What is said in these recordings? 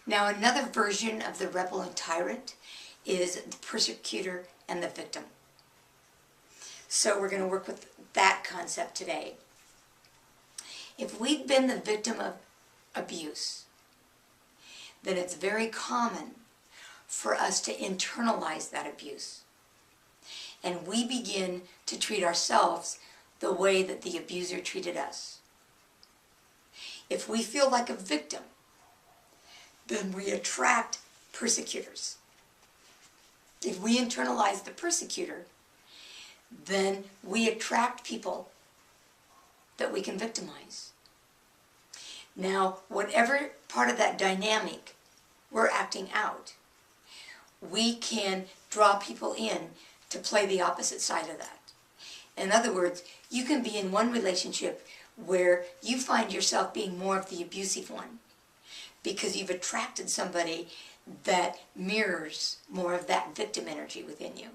Now, another version of the rebel and tyrant is the persecutor and the victim. So we're going to work with that concept today. If we've been the victim of abuse, then it's very common for us to internalize that abuse. And we begin to treat ourselves the way that the abuser treated us. If we feel like a victim, then we attract persecutors. If we internalize the persecutor, then we attract people that we can victimize. Now, whatever part of that dynamic we're acting out, we can draw people in to play the opposite side of that. In other words, you can be in one relationship where you find yourself being more of the abusive one because you've attracted somebody that mirrors more of that victim energy within you.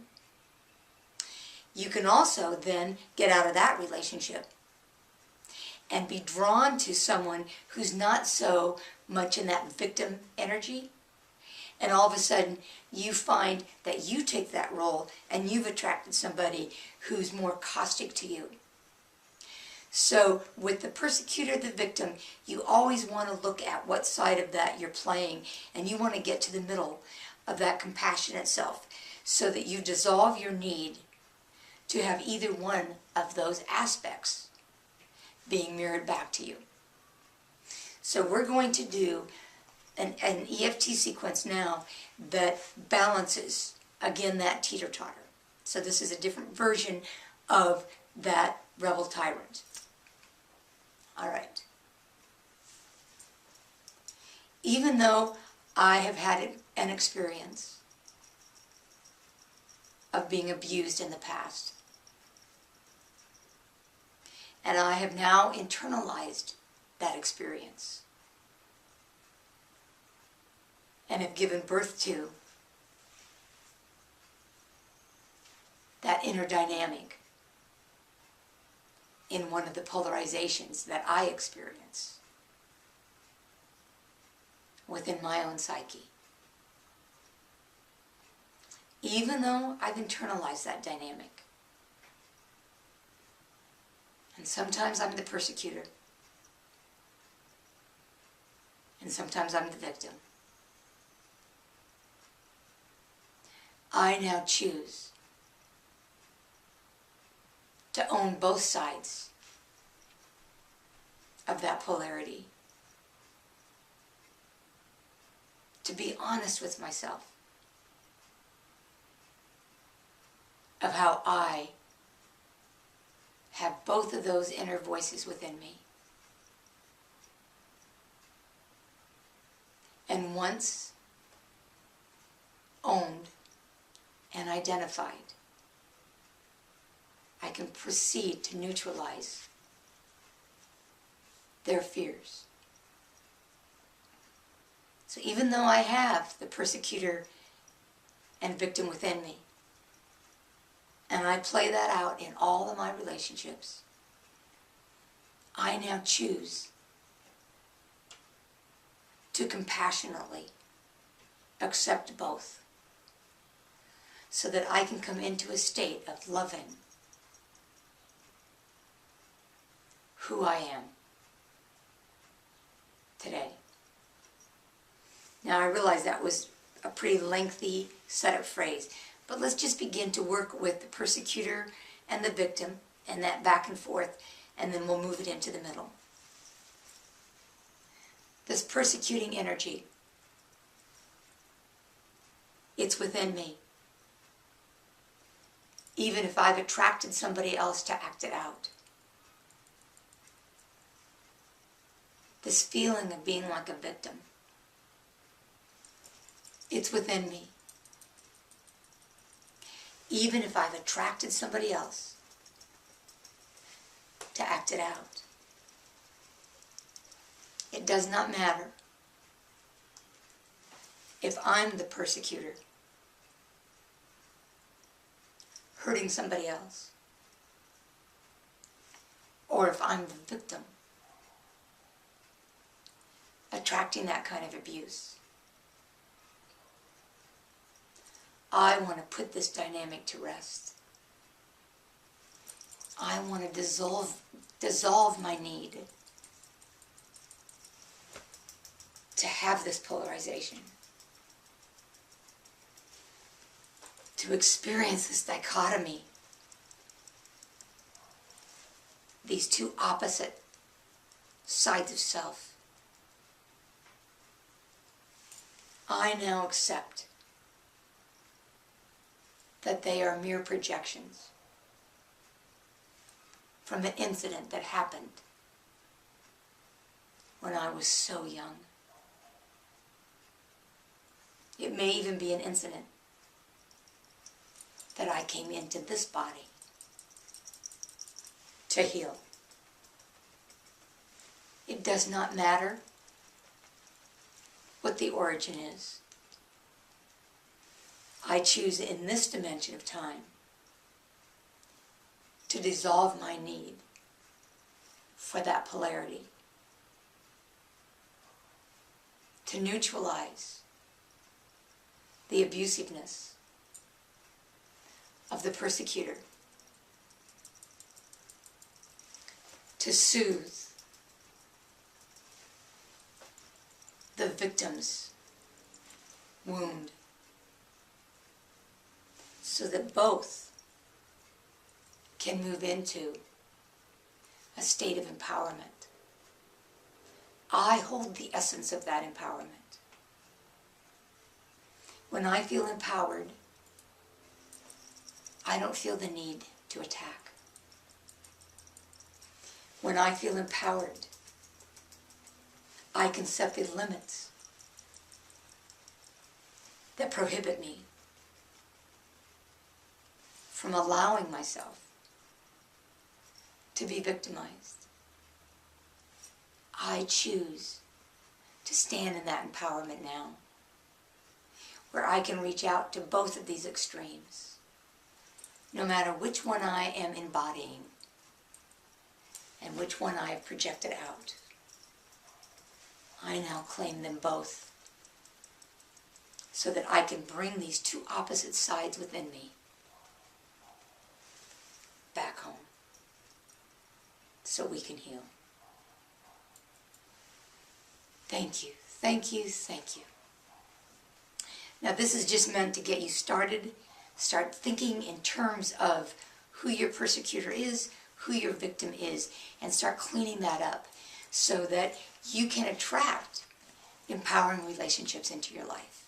You can also then get out of that relationship and be drawn to someone who's not so much in that victim energy. And all of a sudden, you find that you take that role and you've attracted somebody who's more caustic to you. So with the persecutor, the victim, you always want to look at what side of that you're playing, and you want to get to the middle of that compassionate self so that you dissolve your need to have either one of those aspects being mirrored back to you. So we're going to do an EFT sequence now that balances, again, that teeter-totter. So this is a different version of that rebel tyrant. All right. Even though I have had an experience of being abused in the past, and I have now internalized that experience and have given birth to that inner dynamic in one of the polarizations that I experience within my own psyche. Even though I've internalized that dynamic, and sometimes I'm the persecutor, and sometimes I'm the victim, I now choose to own both sides of that polarity. To be honest with myself of how I have both of those inner voices within me. And once owned and identified, I can proceed to neutralize their fears. So even though I have the persecutor and victim within me, and I play that out in all of my relationships, I now choose to compassionately accept both so that I can come into a state of loving who I am today. Now I realize that was a pretty lengthy set of phrase, but let's just begin to work with the persecutor and the victim and that back and forth, and then we'll move it into the middle. This persecuting energy, it's within me. Even if I've attracted somebody else to act it out. This feeling of being like a victim, it's within me. Even if I've attracted somebody else to act it out. It does not matter if I'm the persecutor, hurting somebody else, or if I'm the victim, attracting that kind of abuse. I want to put this dynamic to rest. I want to dissolve my need to have this polarization, to experience this dichotomy, these two opposite sides of self. I now accept that they are mere projections from an incident that happened when I was so young. It may even be an incident that I came into this body to heal. It does not matter what the origin is. I choose in this dimension of time to dissolve my need for that polarity, to neutralize the abusiveness of the persecutor, to soothe the victim's wound, so that both can move into a state of empowerment. I hold the essence of that empowerment. When I feel empowered, I don't feel the need to attack. When I feel empowered, I can set the limits that prohibit me from allowing myself to be victimized. I choose to stand in that empowerment now, where I can reach out to both of these extremes, no matter which one I am embodying and which one I have projected out. I now claim them both so that I can bring these two opposite sides within me back home so we can heal. Thank you, thank you, thank you. Now this is just meant to get you started. Start thinking in terms of who your persecutor is, who your victim is, and start cleaning that up so that you can attract empowering relationships into your life.